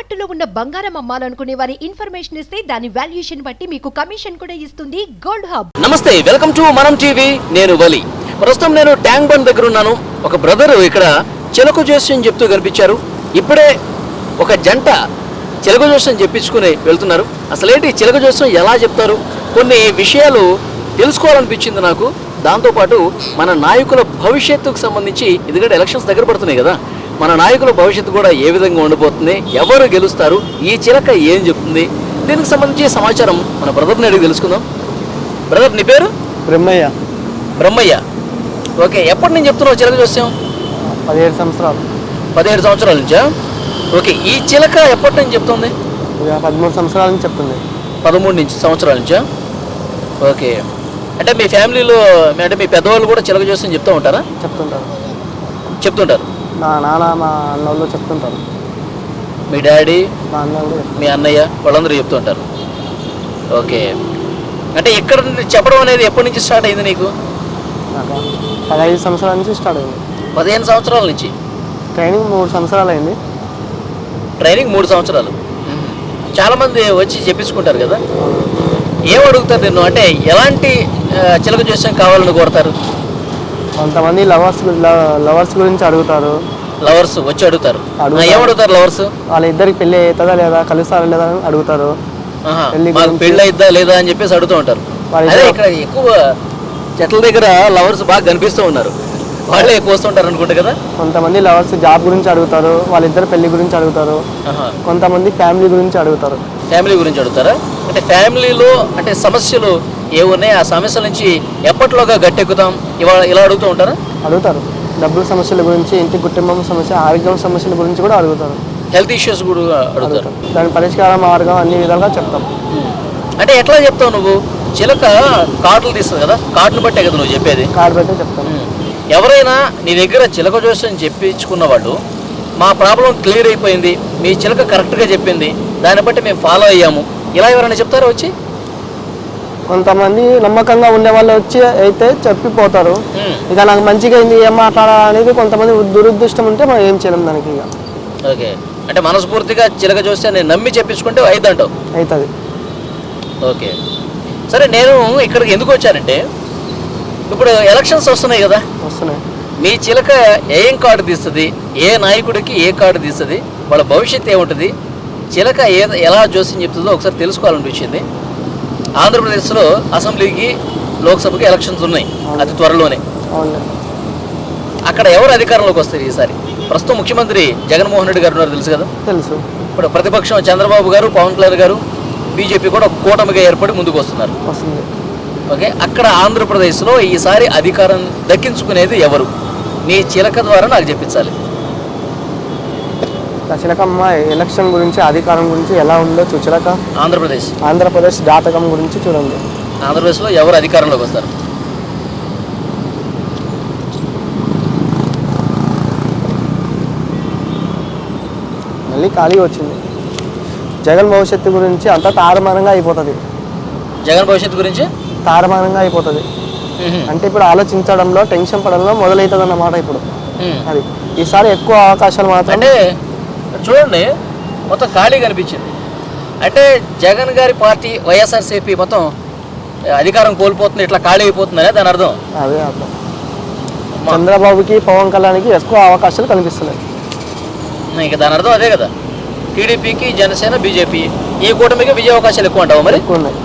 తాకట్టులో ఉన్న బంగారం అమ్మాలనుకునే వారి ఇన్ఫర్మేషన్ ఇస్తే దాని వాల్యుయేషన్ బట్టి మీకు కమిషన్ కూడా ఇస్తుంది గోల్డ్ హబ్. నమస్తే, వెల్కమ్ టు మనం టీవీ. నేను వలి. ప్రస్తుతం నేను ట్యాంక్ బండ్ దగ్గర ఉన్నాను. ఒక బ్రదర్ ఇక్కడ చిలక జోస్యం చెప్తూ కనిపించారు. ఇప్పుడే ఒక జంట చిలక జోస్యం చెప్పించుకుని వెళ్తున్నారు. అసలేంటి చిలక జోస్యం ఎలా చెప్తారు, కొన్ని విషయాలు తెలుసుకోవాలనిపించింది నాకు. దాంతోపాటు మన నాయకుల భవిష్యత్తుకు సంబంధించి, ఎందుకంటే ఎలక్షన్స్ దగ్గర పడుతున్నాయి కదా, మన నాయకుల భవిష్యత్తు కూడా ఏ విధంగా ఉండిపోతుంది, ఎవరు గెలుస్తారు, ఈ చిలక ఏం చెప్తుంది, దీనికి సంబంధించి సమాచారం మన బ్రదర్ని అడిగి తెలుసుకుందాం. బ్రదర్, నీ పేరు? బ్రహ్మయ్య. బ్రహ్మయ్య, ఓకే. ఎప్పటి నుంచి చెప్తున్నావు చిలక జోస్యం? 17 సంవత్సరాలు. 17 సంవత్సరాల నుంచా? ఓకే. ఈ చిలక ఎప్పటి నుంచి చెప్తుంది? 13 సంవత్సరాల నుంచి చెప్తుంది. 13 సంవత్సరాల నుంచా? ఓకే. అంటే మీ ఫ్యామిలీలో, అంటే మీ పెద్దవాళ్ళు కూడా చిలక జోస్యం చెప్తూ ఉంటారా? చెప్తుంటారు. మా నాన్న, మా అన్నోళ్ళు చెప్తుంటారు. మీ డాడీ, మా అన్నోళ్ళు, మీ అన్నయ్య వాళ్ళందరూ చెప్తూ ఉంటారు. ఓకే. అంటే ఇక్కడ చెప్పడం అనేది ఎప్పటి నుంచి స్టార్ట్ అయింది నీకు? నాకు 15 సంవత్సరాల నుంచి స్టార్ట్ అయింది. 15 సంవత్సరాల నుంచి. ట్రైనింగ్ 3 సంవత్సరాలు అయింది. ట్రైనింగ్ 3 సంవత్సరాలు. చాలామంది వచ్చి చెప్పించుకుంటారు కదా, ఏం అడుగుతారు నిన్ను? అంటే ఎలాంటి చిలక జోస్యం కావాలని కోరుతారు? కొంతమంది లవర్స్ గురించి అడుగుతారు. లవర్స్ వచ్చి అడుగుతారు. ఏమడుగుతారు లవర్స్? వాళ్ళ ఇద్దరికి పెళ్ళి అవుతుందా లేదా, కలుస్తారా లేదా అని అడుగుతారు. పెళ్ళి అయిద్దా లేదా అని చెప్పేసి అడుగుతూ ఉంటారు. అదే ఇక్కడ ఎక్కువ చెట్ల దగ్గర లవర్స్ బాగా కనిపిస్తూ ఉన్నారు, వాళ్ళే ఎక్కువ వస్తుంటారు అనుకుంటా కదా. కొంతమంది లవర్స్ జాబ్ గురించి అడుగుతారు, వాళ్ళిద్దరు పెళ్లి గురించి అడుగుతారు. కొంతమంది ఫ్యామిలీ గురించి అడుగుతారు. ఫ్యామిలీ గురించి అడుగుతారా? అంటే ఫ్యామిలీలో అంటే సమస్యలు ఏమున్నాయి, ఆ సమస్యల నుంచి ఎప్పటిలోగా గట్టెక్కుతాం ఇలా అడుగుతూ ఉంటారా? అడుగుతారు. డబ్బుల సమస్యల గురించి, ఇంటి కుటుంబం సమస్య, ఆరోగ్యం సమస్యల గురించి కూడా అడుగుతారు. హెల్త్ ఇష్యూస్ కూడా అడుగుతారు. దాని పరిష్కార మార్గం అన్ని విధాలుగా చెప్తాం. అంటే ఎట్లా చెప్తావు నువ్వు? చిలక కార్డులు తీస్తుంది కదా, కార్డును బట్టే కదా నువ్వు చెప్పేది? కార్డు బట్టే చెప్తాను. ఎవరైనా నీ దగ్గర చిలక జోస్యం చెప్పించుకున్న వాళ్ళు, మా ప్రాబ్లం క్లియర్ అయిపోయింది, మీ చిలక కరెక్ట్గా చెప్పింది, దాన్ని బట్టి మేము ఫాలో అయ్యాము, ఇలా ఎవరైనా చెప్తారా వచ్చి? కొంతమంది నమ్మకంగా ఉండే వాళ్ళు వచ్చి అయితే చెప్పిపోతారు. ఇక నాకు మంచిగా అయింది, ఏం మాట్లాడాలి అనేది కొంతమంది దురుద్దేశం ఉంటే మనం ఏం చేయలేం దానికి. ఇక ఓకే. అంటే మనస్ఫూర్తిగా చిలక జోస్యాన్ని నమ్మి చెప్పించుకుంటే అయిద్దంటావు? అవుతుంది. ఓకే, సరే. నేను ఇక్కడికి ఎందుకు వచ్చానంటే, ఇప్పుడు ఎలక్షన్స్ వస్తున్నాయి కదా, వస్తున్నాయి. మీ చిలక ఏం కార్డు తీస్తుంది, ఏ నాయకుడికి ఏ కార్డు తీస్తుంది, వాళ్ళ భవిష్యత్తు ఏముంటుంది, చిలక ఎలా జోస్యం చెప్తుందో ఒకసారి తెలుసుకోవాలనిపించింది. ఆంధ్రప్రదేశ్లో అసెంబ్లీకి, లోక్సభకి ఎలక్షన్స్ ఉన్నాయి అతి త్వరలోనే. అక్కడ ఎవరు అధికారంలోకి వస్తారు ఈసారి? ప్రస్తుతం ముఖ్యమంత్రి జగన్మోహన్ రెడ్డి గారు ఉన్నారు, తెలుసు కదా. తెలుసు. ఇప్పుడు ప్రతిపక్షం చంద్రబాబు గారు, పవన్ కళ్యాణ్ గారు, బీజేపీ కూడా ఒక కూటమిగా ఏర్పడి ముందుకు వస్తున్నారు. ఓకే. అక్కడ ఆంధ్రప్రదేశ్లో ఈసారి అధికారం దక్కించుకునేది ఎవరు? నీ చిలక ద్వారా నాకు చెప్పించాలి. చిలకమ్మ ఎలక్షన్ గురించి, అధికారం గురించి ఎలా ఉందో చిలక ఆంధ్రప్రదేశ్ జాతకం గురించి చూడండి. ఆంధ్రప్రదేశ్లో ఎవరు అధికారంలోకి వస్తారు? మళ్ళీ ఖాళీ వచ్చింది. జగన్ భవిష్యత్తు గురించి అంతా తారుమారంగా అయిపోతుంది. జగన్ భవిష్యత్తు గురించి తారుమారంగా అయిపోతుంది. అంటే ఇప్పుడు ఆలోచించడంలో, టెన్షన్ పడంలో మొదలవుతుంది అన్నమాట. ఇప్పుడు అది ఈసారి ఎక్కువ అవకాశాలు మాత్రం. అంటే చూడండి, మొత్తం ఖాళీ కనిపించింది. అంటే జగన్ గారి పార్టీ వైఎస్ఆర్సీపీ మొత్తం అధికారం కోల్పోతుంది, ఇట్లా ఖాళీ అయిపోతుందనే దాని అర్థం. అదే అర్థం. చంద్రబాబుకి, పవన్ కళ్యాణ్కి ఎక్కువ అవకాశాలు కనిపిస్తున్నాయి. ఇంకా దాని అర్థం అదే కదా. టీడీపీకి, జనసేన, బీజేపీ ఈ కూటమికి విజయ అవకాశాలు ఎక్కువ అంటావు మరి? ఎక్కువ ఉన్నాయి.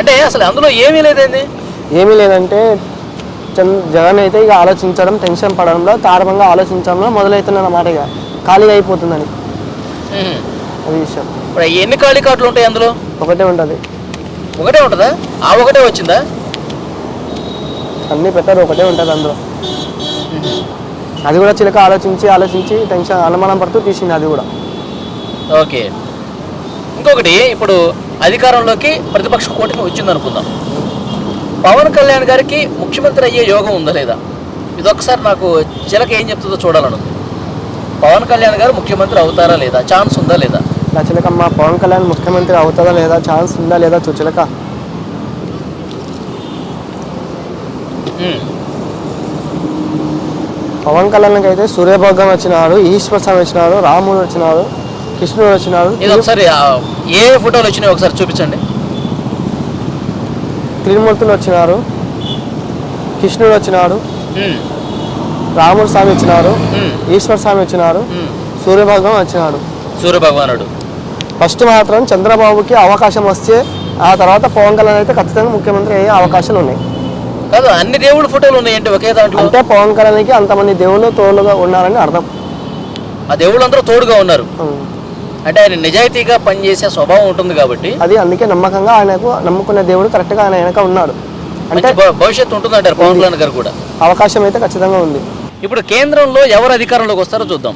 అంటే అసలు అందులో ఏమీ లేదండి. ఏమీ లేదంటే జగన్ అయితే ఇక ఆలోచించడం, టెన్షన్ పడడంలో, తారమంగా ఆలోచించడంలో మొదలవుతుందన్నమాట. ఇక ఖాళీగా అయిపోతుందని అది విషయం. ఇప్పుడు ఎన్ని ఖాళీ కార్డులు ఉంటాయి అందులో? ఒకటే ఉంటుంది. ఒకటే ఉంటుందా? ఆ ఒకటే వచ్చిందా? అన్నీ పెట్టారు, ఒకటే ఉంటుంది అందులో. అది కూడా చిలక ఆలోచించి టెన్షన్, అనుమానం పడుతూ తీసింది అది కూడా. ఓకే. ఇంకొకటి, ఇప్పుడు అధికారంలోకి ప్రతిపక్ష కూటమి వచ్చింది అనుకుందాం. పవన్ కళ్యాణ్ గారికి ముఖ్యమంత్రి అయ్యే యోగం ఉందా లేదా? ఇదొకసారి నాకు చిలక ఏం చెప్తుందో చూడాలను. పవన్ కళ్యాణ్ గారు ముఖ్యమంత్రి అవుతారా లేదా, ఛాన్స్ ఉందా లేదా? చిలకమ్మ, పవన్ కళ్యాణ్ ముఖ్యమంత్రి అవుతారా లేదా, ఛాన్స్ ఉందా లేదా చిలక. పవన్ కళ్యాణ్కి అయితే సూర్యభగం వచ్చినాడు, ఈశ్వర్ స్వామి వచ్చినాడు, రాముడు వచ్చినాడు, కృష్ణుడు వచ్చినాడు, ఇది ఒకసారి ఏ ఫోటోలు వచ్చినాయి ఒకసారి చూపించండి. త్రిమూర్తులు వచ్చినారు, కృష్ణుడు వచ్చినాడు, ఉమ్, రాముడు స్వామి వచ్చినాడు, ఉమ్, ఈశ్వర్ స్వామి వచ్చినాడు, ఉమ్. సూర్యభగం వచ్చినాడు. సూర్యభగవానుడు. ఫస్ట్ మాత్రం చంద్రబాబుకి అవకాశం వస్తే ఆ తర్వాత పవన్ కళ్యాణ్ అయితే ఖచ్చితంగా ముఖ్యమంత్రి అయ్యే అవకాశాలు ఉన్నాయి. కాదు, అన్ని దేవుళ్ళ ఫోటోలు ఉన్నాయంటే ఒకే దాంట్లో. అంటే పవన్ కళ్యాణ్కి అంతమంది దేవుళ్ళు తోడుగా ఉన్నారని అర్థం. ఆ దేవుళ్ళందరూ తోడుగా ఉన్నారు. అంటే ఆయన నిజాయితీగా పనిచేసే స్వభావం ఉంటుంది కాబట్టి అది అందుకే నమ్మకంగా ఆయనకు నమ్ముకునే దేవుడు కరెక్ట్గా ఆయన వెనక ఉన్నాడు. అంటే మంచి భవిష్యత్తు ఉంటుందంటారు పవన్ కళ్యాణ్ గారు కూడా. అవకాశం అయితే ఖచ్చితంగా ఉంది. ఇప్పుడు కేంద్రంలో ఎవరు అధికారంలోకి వస్తారో చూద్దాం.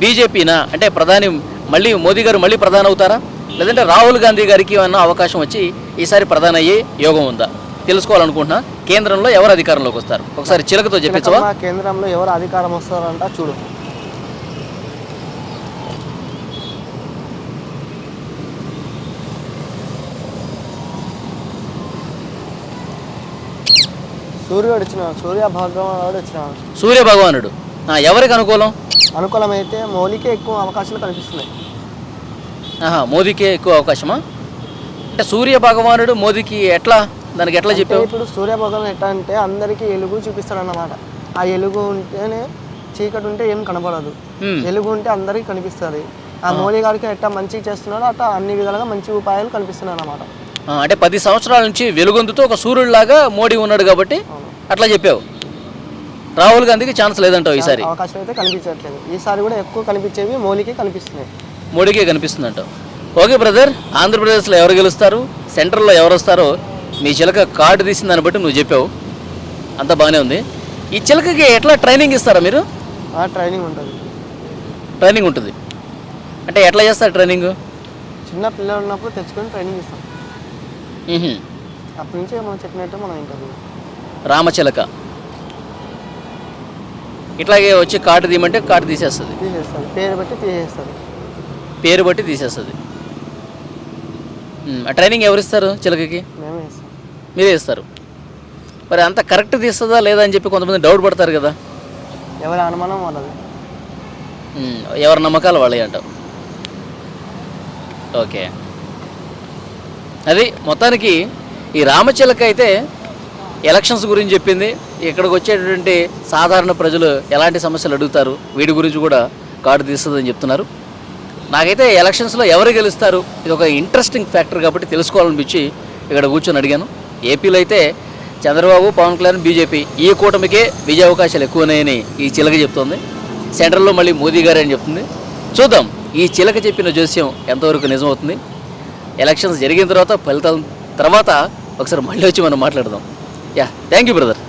బీజేపీనా, అంటే ప్రధాని మళ్ళీ మోదీ గారు మళ్ళీ ప్రధాని అవుతారా, లేదంటే రాహుల్ గాంధీ గారికి ఏమన్నా అవకాశం వచ్చి ఈసారి ప్రధాని అయ్యే యోగం ఉందా తెలుసుకోవాలనుకుంటున్నా. కేంద్రంలో ఎవరు అధికారంలోకి వస్తారు ఒకసారి చిలకతో చెప్పించవా? కేంద్రంలో ఎవరు అధికారం వస్తారంట చూడు. సూర్యుడు వచ్చినాడు, సూర్య భగవానుడు వచ్చినాడు. సూర్య భగవానుడు ఎవరికి అనుకూలం? అనుకూలమైతే మోడీకే ఎక్కువ అవకాశాలు కనిపిస్తున్నాయి. మోదీకే ఎక్కువ అవకాశమా? అంటే సూర్య భగవానుడు మోదీకి ఎట్లా, దానికి ఎట్లా చెప్పావు? ఇప్పుడు సూర్య భగవాన్ ఎట్లా అంటే అందరికీ ఎలుగు చూపిస్తాడు అన్నమాట. ఆ ఎలుగు ఉంటేనే చీకటి ఉంటే ఏం కనపడదు, ఎలుగు ఉంటే అందరికీ కనిపిస్తుంది. ఆ మోడీ గారికి ఎట్లా మంచిగా చేస్తున్నాడో అట్లా అన్ని విధాలుగా మంచి ఉపాయాలు కనిపిస్తున్నాయి అన్నమాట. అంటే 10 సంవత్సరాల నుంచి వెలుగొందుతో ఒక సూర్యుడిలాగా మోడీ ఉన్నాడు కాబట్టి అట్లా చెప్పావు. రాహుల్ గాంధీకి ఛాన్స్ లేదంటావు ఈసారి? అవకాశం అయితే కనిపించట్లేదు. ఈసారి కూడా ఎక్కువ కనిపించేవి మోడీకి కనిపిస్తున్నాయి. మోడీకే కనిపిస్తుందంటావు. ఓకే బ్రదర్, ఆంధ్రప్రదేశ్లో ఎవరు గెలుస్తారు, సెంట్రల్లో ఎవరు వస్తారో మీ చిలక కార్డు తీసిన దాన్ని బట్టి నువ్వు చెప్పావు. అంతా బాగానే ఉంది. ఈ చిలకకి ఎట్లా ట్రైనింగ్ ఇస్తారా మీరు? ట్రైనింగ్ ఉంటుంది. ట్రైనింగ్ ఉంటుంది అంటే ఎట్లా చేస్తారు ట్రైనింగ్? చిన్న పిల్లలు ఉన్నప్పుడు తెచ్చుకొని ట్రైనింగ్ ఇస్తాం. అప్పటి నుంచి మనం చెప్పినట్టు మనం ఇంటర్వ్యూ. రామచిలక ఇట్లాగే వచ్చి కార్డు తీయమంటే కార్డు తీసేస్తుంది, పేరు బట్టి తీసేస్తుంది. పేరు బట్టి తీసేస్తుంది. ఆ ట్రైనింగ్ ఎవరు ఇస్తారు చిలకకి? మేమే ఇస్తాం. మీరే ఇస్తారు. మరి అంత కరెక్ట్ తీస్తుందా లేదా అని చెప్పి కొంతమంది డౌట్ పడతారు కదా. ఎవరి అనుమానం వాళ్ళది, ఎవరి నమ్మకాలు వాళ్ళే అంటావు. ఓకే, అది మొత్తానికి ఈ రామచిలక అయితే ఎలక్షన్స్ గురించి చెప్పింది. ఇక్కడికి వచ్చేటటువంటి సాధారణ ప్రజలు ఎలాంటి సమస్యలు అడుగుతారు వీటి గురించి కూడా కార్డు తీస్తుందని చెప్తున్నారు. నాకైతే ఎలక్షన్స్లో ఎవరు గెలుస్తారు ఇది ఒక ఇంట్రెస్టింగ్ ఫ్యాక్టర్ కాబట్టి తెలుసుకోవాలనిపించి ఇక్కడ కూర్చొని అడిగాను. ఏపీలో అయితే చంద్రబాబు, పవన్ కళ్యాణ్, బీజేపీ ఈ కూటమికే విజయ అవకాశాలు ఎక్కువన్నాయని ఈ చిలక చెప్తోంది. సెంట్రల్లో మళ్ళీ మోదీ గారే అని చెప్తుంది. చూద్దాం ఈ చిలక చెప్పిన జోస్యం ఎంతవరకు నిజమవుతుంది. ఎలక్షన్స్ జరిగిన తర్వాత ఫలితాల తర్వాత ఒకసారి మళ్ళీ వచ్చి మనం మాట్లాడదాం. Thank you brother.